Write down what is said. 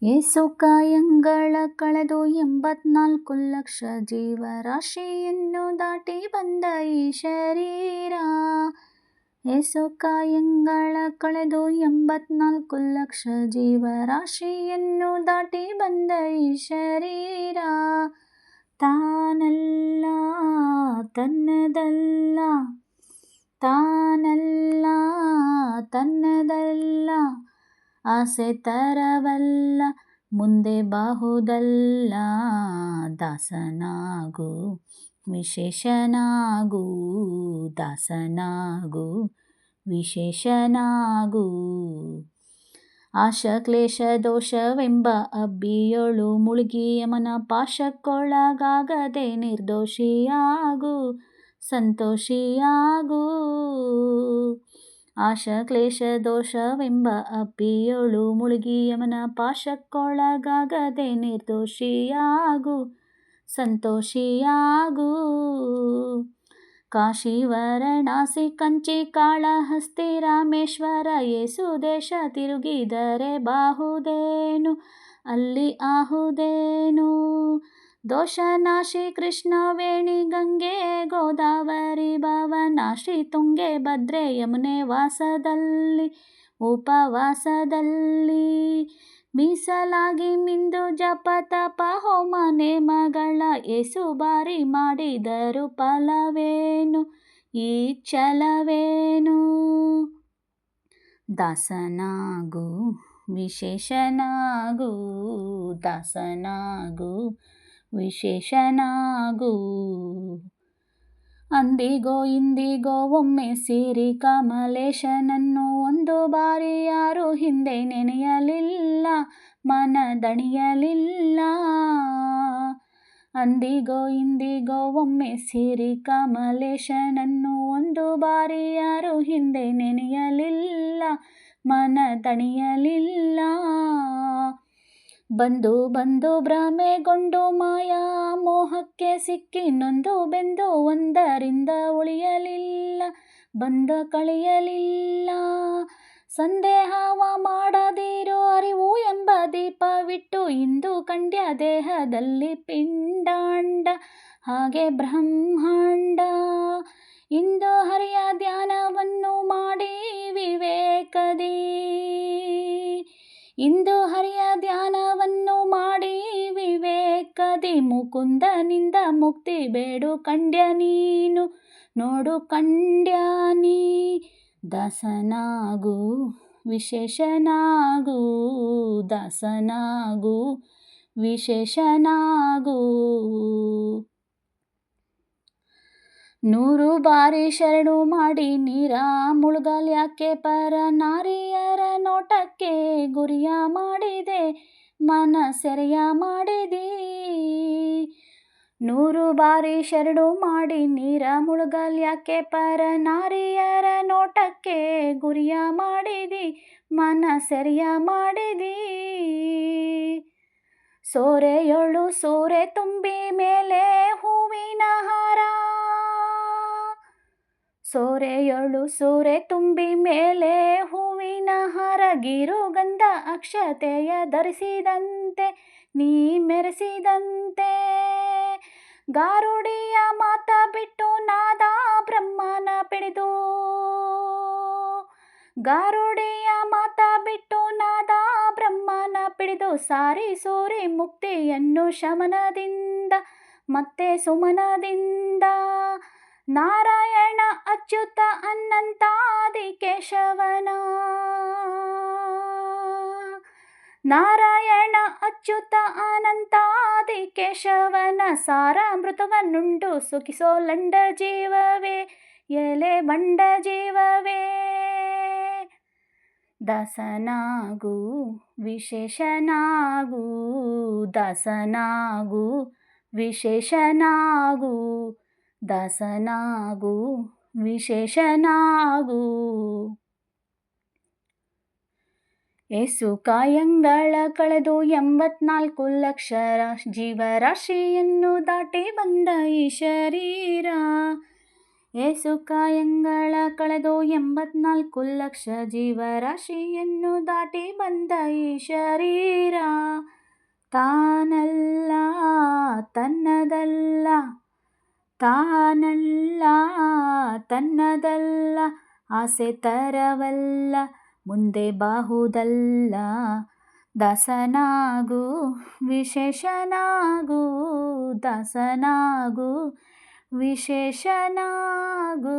ಏಸು ಕಾಯಂಗಳ ಕಳೆದು 84 ಲಕ್ಷ ಜೀವರಾಶಿಯನ್ನು ದಾಟಿ ಬಂದ ಈ ಶರೀರ. ಏಸು ಕಾಯಂಗಳ ಕಳೆದು 84 ಲಕ್ಷ ಜೀವರಾಶಿಯನ್ನು ದಾಟಿ ಬಂದ ಈ ಶರೀರ. ತಾನಲ್ಲ ತನ್ನದಲ್ಲ, ತಾನಲ್ಲ ತನ್ನದಲ್ಲ, ಆಸೆ ತರವಲ್ಲ, ಮುಂದೆ ಬಾಹುದಲ್ಲ. ದಾಸನಾಗು ವಿಶೇಷನಾಗು, ದಾಸನಾಗು ವಿಶೇಷನಾಗು. ಆಶ ಕ್ಲೇಶ ದೋಷವೆಂಬ ಅಬ್ಬಿಯೊಳು ಮುಳುಗಿ ಯಮನ ಪಾಶಕ್ಕೊಳಗಾಗದೆ ನಿರ್ದೋಷಿಯಾಗು, ಸಂತೋಷಿಯಾಗು. ಆಶ ಕ್ಲೇಶ ದೋಷವೆಂಬ ಅಬ್ಬಿಯೊಳು ಮುಳುಗಿ ಯಮನ ಪಾಶಕ್ಕೊಳಗಾಗದೆ ನಿರ್ದೋಷಿಯಾಗು, ಸಂತೋಷಿಯಾಗು. ಕಾಶಿ ವಾರಣಾಸಿ ಕಂಚಿ ಕಾಳಹಸ್ತಿ ರಾಮೇಶ್ವರ ಏಸು ದೇಶ ತಿರುಗಿದರೆ ಬಾಹುದೇನು, ಅಲ್ಲಿ ಆಹುದೇನು. ದೋಷನಾಶಿ ಕೃಷ್ಣವೇಣಿ ಗಂಗೆ ಗೋದಾವರಿ ಭವನಾಶಿ ತುಂಗೆ ಭದ್ರೆ ಯಮುನೆ ವಾಸದಲ್ಲಿ ಉಪವಾಸದಲ್ಲಿ. ಮೀಸಲಾಗಿ ಮಿಂದು ಜಪ ತಪ ಹೋಮ ನೇಮಗಳ ಏಸು ಬಾರಿ ಮಾಡಿದರು ಫಲವೇನು, ಈ ಛಲವೇನು. ದಾಸನಾಗು ವಿಶೇಷನಾಗು, ದಾಸನಾಗು ವಿಶೇಷನಾಗು. ಅಂದಿಗೋ ಇಂದಿಗೋ ಒಮ್ಮೆ ಸಿರಿ ಕಮಲೇಶನನ್ನು ಒಂದು ಬಾರಿ ಯಾರು ಹಿಂದೆ ನೆನೆಯಲಿಲ್ಲ, ಮನದಣಿಯಲಿಲ್ಲ. ಅಂದಿಗೋ ಇಂದಿಗೋ ಒಮ್ಮೆ ಸಿರಿ ಕಮಲೇಶನನ್ನು ಒಂದು ಬಾರಿ ಯಾರು ಹಿಂದೆ ನೆನೆಯಲಿಲ್ಲ, ಮನದಣಿಯಲಿಲ್ಲ. ಬಂದು ಬಂದು ಭ್ರಮೆಗೊಂಡು ಮಾಯಾ ಮೋಹಕ್ಕೆ ಸಿಕ್ಕಿ ನೊಂದು ಬೆಂದು ಒಂದರಿಂದ ಉಳಿಯಲಿಲ್ಲ, ಬಂದ ಕಳೆಯಲಿಲ್ಲ. ಸಂದೇಹವ ಮಾಡದಿರು, ಅರಿವು ಎಂಬ ದೀಪವಿಟ್ಟು ಇಂದು ಕಂಡ್ಯ ದೇಹದಲ್ಲಿ ಪಿಂಡಾಂಡ ಹಾಗೆ ಬ್ರಹ್ಮಾಂಡ. ಇಂದು ಹರಿಯ ಧ್ಯಾನವನ್ನು ಮಾಡಿ ವಿವೇಕದಿ, ಇಂದು ಹರಿಯ ಧ್ಯಾನವನ್ನು ಮಾಡಿ ವಿವೇಕದಿ. ಮುಕುಂದನಿಂದ ಮುಕ್ತಿ ಬೇಡು ಕಂಡ್ಯ ನೀನು, ನೋಡು ಕಂಡ್ಯ ನೀ. ದಾಸನಾಗು ವಿಶೇಷನಾಗು, ದಾಸನಾಗು ವಿಶೇಷನಾಗು. 100 ಬಾರಿ ಶರಣು ಮಾಡಿ ನೀರ ಮುಳುಗಲ್ಯಾಕೆ ಪರ ನಾರಿಯರ ನೋಟಕ್ಕೆ ಗುರಿಯ ಮಾಡಿದೆ, ಮನ ಸೆರೆಯ ಮಾಡಿದಿ. 100 ಬಾರಿ ಶರಣು ಮಾಡಿ ನೀರ ಮುಳುಗಲ್ಯಾಕೆ ಪರ ನಾರಿಯರ ನೋಟಕ್ಕೆ ಗುರಿಯ ಮಾಡಿದಿ, ಮನ ಸೆರೆಯ ಮಾಡಿದಿ. ಸೋರೆಯೊಳು ಸೂರೆ ತುಂಬಿ ಮೇಲೆ ಹೂವಿನ ಹಾರ, ಸೋರೆಯೊಳು ಸೂರೆ ತುಂಬಿ ಮೇಲೆ ಹೂವಿನ ಹಾರ. ಗಿರುಗಂಧ ಅಕ್ಷತೆಯ ಧರಿಸಿದಂತೆ ನೀ ಮೆರೆಸಿದಂತೆ. ಗಾರುಡಿಯ ಮಾತ ಬಿಟ್ಟು ನಾದ ಬ್ರಹ್ಮನ ಪಿಡಿದು, ಗಾರುಡಿಯ ಮಾತ ಬಿಟ್ಟು ನಾದ ಬ್ರಹ್ಮನ ಪಿಡಿದು. ಸಾರಿ ಸೂರಿ ಮುಕ್ತಿಯನ್ನು ಶಮನದಿಂದ ಮತ್ತೆ ಸುಮನದಿಂದ. ನಾರಾಯಣ ಅಚ್ಯುತ ಅನಂತಾದಿ ಕೇಶವನ, ನಾರಾಯಣ ಅಚ್ಯುತ ಅನಂತಾದಿ ಕೇಶವನ. ಸಾರಾಮೃತವನ್ನುಂಡು ಸುಖಿಸೋ ಲಂಡ ಜೀವವೇ, ಎಲೆ ಬಂಡ ಜೀವವೇ. ದಾಸನಾಗು ವಿಶೇಷನಾಗು, ದಾಸನಾಗು ವಿಶೇಷನಾಗು, ದಾಸನಾಗು ವಿಶೇಷನಾಗು. ಏಸು ಕಾಯಂಗಳ ಕಳೆದು 84 ಲಕ್ಷ ಜೀವರಾಶಿಯನ್ನು ದಾಟಿ ಬಂದ ಈ ಶರೀರ. ಏಸು ಕಾಯಂಗಳ ಕಳೆದು 84 ಲಕ್ಷ ಜೀವರಾಶಿಯನ್ನು ದಾಟಿ ಬಂದ ಈ ಶರೀರ ತಾನಲ್ಲ ತನ್ನದಲ್ಲ, ತಾನಲ್ಲ ತನ್ನದಲ್ಲ, ಆಸೆ ತರವಲ್ಲ ಮುಂದೆ ಬಾಹುದಲ್ಲ. ದಾಸನಾಗು ವಿಶೇಷನಾಗು, ದಾಸನಾಗು ವಿಶೇಷನಾಗು.